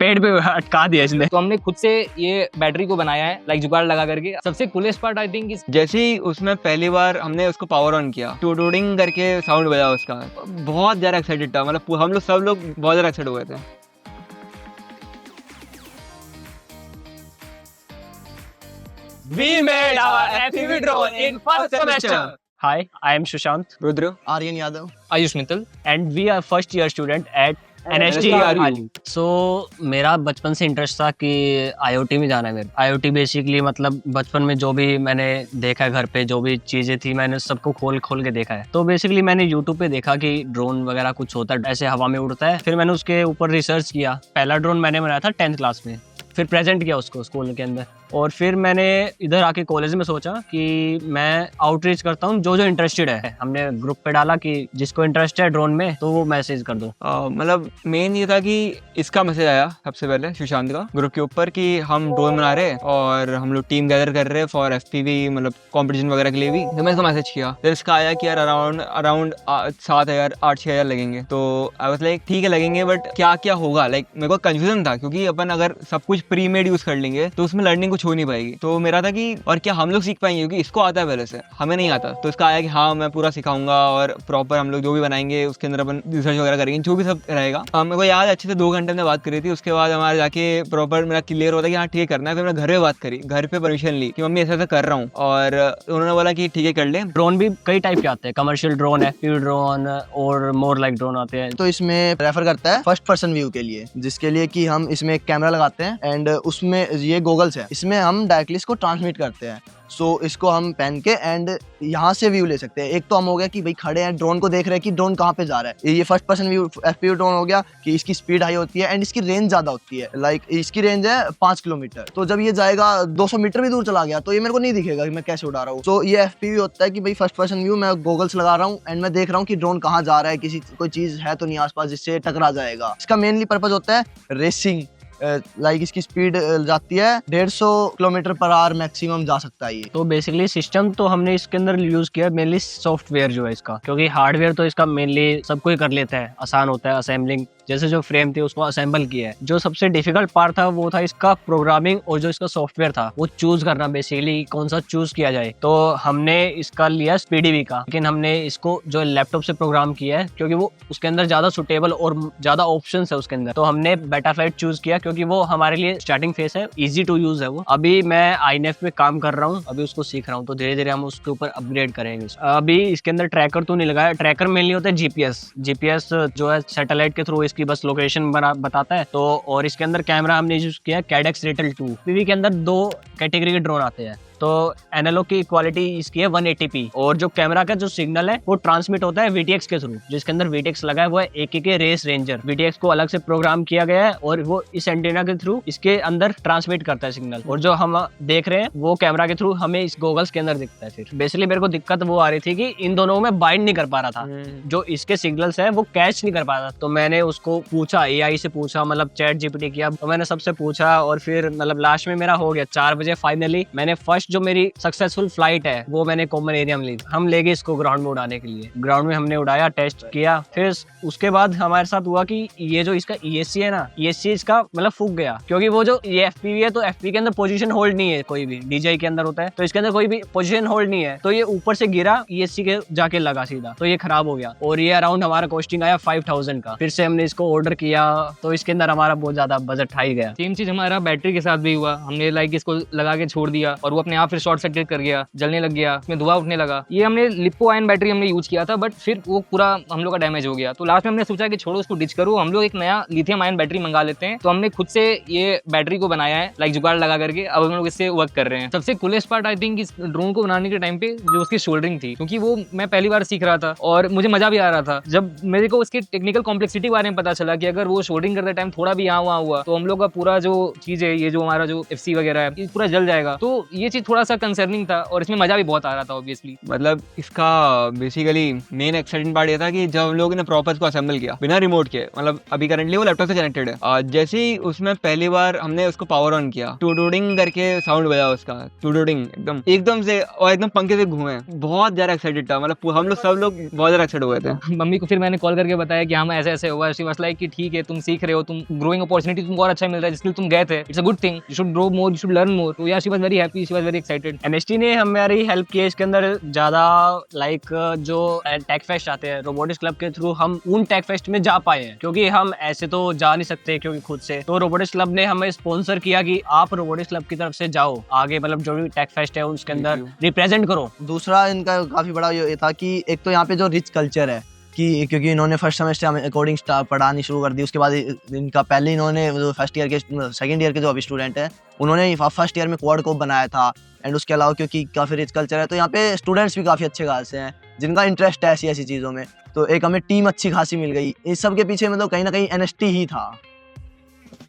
पेड़ पे अटका दिया इसने। तो हमने खुद से ये बैटरी को बनाया है, लाइक जुगाड़ लगा करके। सबसे कूलेस्ट पार्ट आई थिंक जैसे ही उसमें पहली बार हमने उसको पावर ऑन किया, टूडूडिंग करके साउंड बजा उसका, बहुत ज्यादा एक्साइटेड था, मतलब हम लोग सब लोग बहुत ज्यादा एक्साइटेड हुए थे। We made our FPV drone in first semester. Hi, I am Sushant Rudra, Aryan Yadav, Ayush Mittal, and we are first year student at NHT RU. So मेरा बचपन से इंटरेस्ट था कि IoT में जाना है मेरा। IoT बेसिकली मतलब बचपन में जो भी मैंने देखा है घर पे, जो भी चीज़ें थी मैंने सबको खोल के देखा है। तो बेसिकली मैंने YouTube पे देखा कि ड्रोन वगैरह कुछ होता है, ऐसे हवा में उड़ता है। फिर मैंने उसके ऊपर रिसर्च किया। पहला ड्रोन मैंने बनाया था 10th क्लास में, फिर प्रेजेंट किया उसको स्कूल के अंदर। और फिर मैंने इधर आके कॉलेज में सोचा कि मैं आउटरीच करता हूँ जो इंटरेस्टेड है। हमने ग्रुप पे डाला कि जिसको इंटरेस्ट है ड्रोन में तो वो मैसेज कर दो। मतलब मेन ये था कि इसका मैसेज आया सबसे पहले सुशांत का ग्रुप के ऊपर कि हम ड्रोन बना रहे हैं और हम लोग टीम गैदर कर रहे हैं फॉर FPV, मतलब कंपटीशन वगैरह के लिए भी। तो मैंने इसका मैसेज किया, फिर इसका आया कि यार अराउंड 7,000 8-6,000 लगेंगे। तो आई वाज लाइक ठीक है लगेंगे, बट क्या क्या होगा, लाइक मेरे को कंफ्यूजन था क्योंकि अपन अगर सब कुछ प्री मेड यूज कर लेंगे तो उसमें लर्निंग कुछ हो नहीं पाएगी। तो मेरा था कि और क्या हम लोग सीख पाएंगे, क्योंकि इसको आता है पहले से, हमें नहीं आता। तो इसका आया कि हाँ मैं पूरा सिखाऊंगा और प्रॉपर हम लोग जो भी बनाएंगे उसके अंदर अपन रिसर्च वगैरह करेंगे, जो भी सब रहेगा। मेरे को याद अच्छे से 2 घंटे में बात करी थी। उसके बाद हमारे जाके प्रॉपर मेरा क्लियर होता कि हाँ ठीक है करना है। फिर मैंने घर पे बात करी, घर पे परमिशन ली कि मम्मी ऐसा कर रहा हूँ, और उन्होंने बोला कि ठीक है कर ले। ड्रोन भी कई टाइप के आते हैं, कमर्शियल ड्रोन, FPV ड्रोन और मोर लाइक ड्रोन आते हैं। तो इसमें रेफर करता है फर्स्ट पर्सन व्यू के लिए, जिसके लिए कि हम इसमें एक कैमरा लगाते हैं एंड उसमें ये गॉगल्स है, इसमें हम डायरेक्टली इसको ट्रांसमिट करते हैं। सो इसको हम पहन के एंड यहाँ से व्यू ले सकते हैं। एक तो हम हो गया कि भाई खड़े हैं, ड्रोन को देख रहे हैं कि ड्रोन कहाँ पे जा रहा है। ये first person view FPV drone हो गया कि इसकी स्पीड हाई होती है एंड इसकी रेंज ज्यादा होती है। लाइक इसकी रेंज है 5 किलोमीटर। तो जब ये जाएगा 200 मीटर भी दूर चला गया तो ये मेरे को नहीं दिखेगा कि मैं कैसे उड़ा रहा हूँ। तो ये FPV होता है कि भाई फर्स्ट पर्सन व्यू, मैं गॉगल्स लगा रहा हूँ एंड मैं देख रहा हूँ कि ड्रोन कहाँ जा रहा है, किसी कोई चीज है तो नहीं आसपास जिससे टकरा जाएगा। इसका मेनली पर्पज होता है रेसिंग। लाइक इसकी स्पीड जाती है 150 किलोमीटर पर आवर मैक्सिमम जा सकता है ये। तो बेसिकली सिस्टम तो हमने इसके अंदर यूज किया मेनली सॉफ्टवेयर जो है इसका, क्योंकि हार्डवेयर तो इसका मेनली सब कोई कर लेता है, आसान होता है असेंबलिंग। जैसे जो फ्रेम थी उसको असेंबल किया है। जो सबसे डिफिकल्ट पार्ट था वो था इसका प्रोग्रामिंग और जो इसका सॉफ्टवेयर था वो चूज करना, बेसिकली कौन सा चूज किया जाए। तो हमने इसका लिया SPDV का, लेकिन हमने इसको जो लैपटॉप से प्रोग्राम किया है क्योंकि वो उसके अंदर ज्यादा सुटेबल और ज्यादा ऑप्शंस है उसके अंदर। तो हमने बेटाफ्लाइट चूज किया क्योंकि वो हमारे लिए स्टार्टिंग फेस है, इजी टू यूज है वो। अभी मैं INF में काम कर रहा हूँ, अभी उसको सीख रहा हूँ, तो धीरे धीरे हम उसके ऊपर अपग्रेड करेंगे। अभी इसके अंदर ट्रैकर तो नहीं लगाया। ट्रैकर मेनली होता है GPS जो है सैटेलाइट के थ्रू इसकी बस लोकेशन बताता है। तो और इसके अंदर कैमरा हमने यूज किया कैडेक्स रेटल 2। PV के अंदर 2 कैटेगरी के ड्रोन आते हैं। तो एनालॉग की क्वालिटी इसकी है 180p, और जो कैमरा का जो सिग्नल है वो ट्रांसमिट होता है VTX के थ्रू, जिसके अंदर VTX लगा है वो है AKK रेस रेंजर। VTX को अलग से प्रोग्राम किया गया है और वो इस एंटीना के थ्रू इसके अंदर ट्रांसमिट करता है सिग्नल, और जो हम देख रहे हैं वो कैमरा के थ्रू हमें इस गॉगल्स के अंदर दिखता है। फिर बेसिकली मेरे को दिक्कत वो आ रही थी कि इन दोनों में बाइंड नहीं कर पा रहा था, जो इसके सिग्नल्स है वो कैच नहीं कर पा रहा। तो मैंने उसको पूछा, AI से पूछा, मतलब ChatGPT किया, तो मैंने सबसे पूछा और फिर मतलब लास्ट में मेरा हो गया 4 बजे फाइनली। मैंने फर्स्ट जो मेरी सक्सेसफुल फ्लाइट है वो मैंने कॉमन एरिया में ली। हम ले गए इसको ग्राउंड में उड़ाने के लिए। ग्राउंड में हमने उड़ाया, टेस्ट किया। फिर उसके बाद हमारे साथ हुआ कि ये जो इसका ESC है ना, ESC इसका मतलब फूक गया, क्योंकि वो जो ये FPV है तो FPV के अंदर पोजीशन होल्ड नहीं है, कोई भी DJI के अंदर होता है तो इसके अंदर कोई भी पोजीशन होल्ड नहीं है। तो ये ऊपर से गिरा, ESC के जाके लगा सीधा, तो ये खराब हो गया। और ये अराउंड हमारा कॉस्टिंग आया 5,000 का। फिर से हमने इसको ऑर्डर किया तो इसके अंदर हमारा बहुत ज्यादा बजट हाई गया। सेम चीज हमारा बैटरी के साथ भी हुआ। हमने लाइक इसको लगा के छोड़ दिया और वो अपने आप फिर शॉर्ट सर्किट कर गया, जलने लग गया, उसमें धुआं उठने लगा। ये हमने लिपो आयन बैटरी हमने यूज किया था, बट फिर वो पूरा हम लोग का डैमेज हो गया। तो लास्ट में हमने सोचा कि छोड़ो उसको डिच करो, हम लोग एक नया लिथियम आयन बैटरी मंगा लेते हैं। तो हमने खुद से ये बैटरी को बनाया है, लाइक जुगाड़ लगा करके। अब हम लोग इससे वर्क कर रहे हैं। सबसे कूलेस्ट पार्ट आई थिंक इस ड्रोन को बनाने के टाइम पे जो उसकी शोल्डरिंग थी, क्योंकि वो मैं पहली बार सीख रहा था और मुझे मजा भी आ रहा था। जब मेरे को उसकी टेक्निकल कॉम्प्लेक्सिटी बारे में पता चला कि अगर वो शोल्डरिंग करते टाइम थोड़ा भी यहाँ वहाँ हुआ तो हम लोग का पूरा जो चीज है, ये जो हमारा जो FC वगैरह है, ये पूरा जल जाएगा। तो ये चीज थोड़ा सा कंसर्निंग था और इसमें मजा भी बहुत आ रहा था ऑब्वियसली। मतलब इसका बेसिकली मेन एक्साइटिंग पार्ट ये था कि जब हम लोगों ने प्रॉपर इसको असेंबल किया बिना रिमोट के, मतलब अभी करंटली वो लैपटॉप से कनेक्टेड है, जैसे ही उसमें पहली बार हमने उसको पावर ऑन किया, टूडूडिंग करके साउंड बजा उसका, टूडूडिंग एकदम एकदम से, और एकदम पंखे से घूमे, बहुत ज्यादा एक्साइटेड था, मतलब हम लोग सब लोग बहुत ज्यादा एक्साइटेड हो गए थे। मम्मी को फिर मैंने कॉल करके बताया कि हाँ ऐसे ऐसे हुआ, शी वाज लाइक कि ठीक है तुम सीख रहे हो, तुम ग्रोइंग अपॉर्चुनिटी तुमको और अच्छा मिल रहा है जिसके लिए तुम गए थे, it's a good thing, you should grow more, you should learn more. तो या she was very happy, she was very excited. MST ने हमारी हेल्प की है इसके अंदर ज्यादा, लाइक जो टेक फेस्ट आते हैं रोबोटिक्स क्लब के थ्रू, हम उन टेक फेस्ट में जा पाए हैं, क्योंकि हम ऐसे तो जा नहीं सकते क्योंकि खुद से। तो रोबोटिक्स क्लब ने हमें स्पॉन्सर किया कि आप रोबोटिक्स क्लब की तरफ से जाओ आगे, मतलब जो भी टेक फेस्ट है उसके अंदर रिप्रेजेंट करो। दूसरा इनका काफी बड़ा ये था कि एक तो यहाँ पे जो रिच कल्चर है कि क्योंकि इन्होंने फर्स्ट सेमेस्टर में कोडिंग पढ़ानी शुरू कर दी, उसके बाद इनका पहले इन्होंने जो फर्स्ट ईयर के सेकंड ईयर के जो अभी स्टूडेंट हैं उन्होंने फर्स्ट ईयर में क्वाड को बनाया था। एंड उसके अलावा क्योंकि काफ़ी रिच कल्चर है तो यहाँ पे स्टूडेंट्स भी काफ़ी अच्छे खासे हैं जिनका इंटरेस्ट है ऐसी ऐसी चीज़ों में, तो एक हमें टीम अच्छी खासी मिल गई। इस सब के पीछे मतलब कहीं ना कहीं एनएसटी ही था।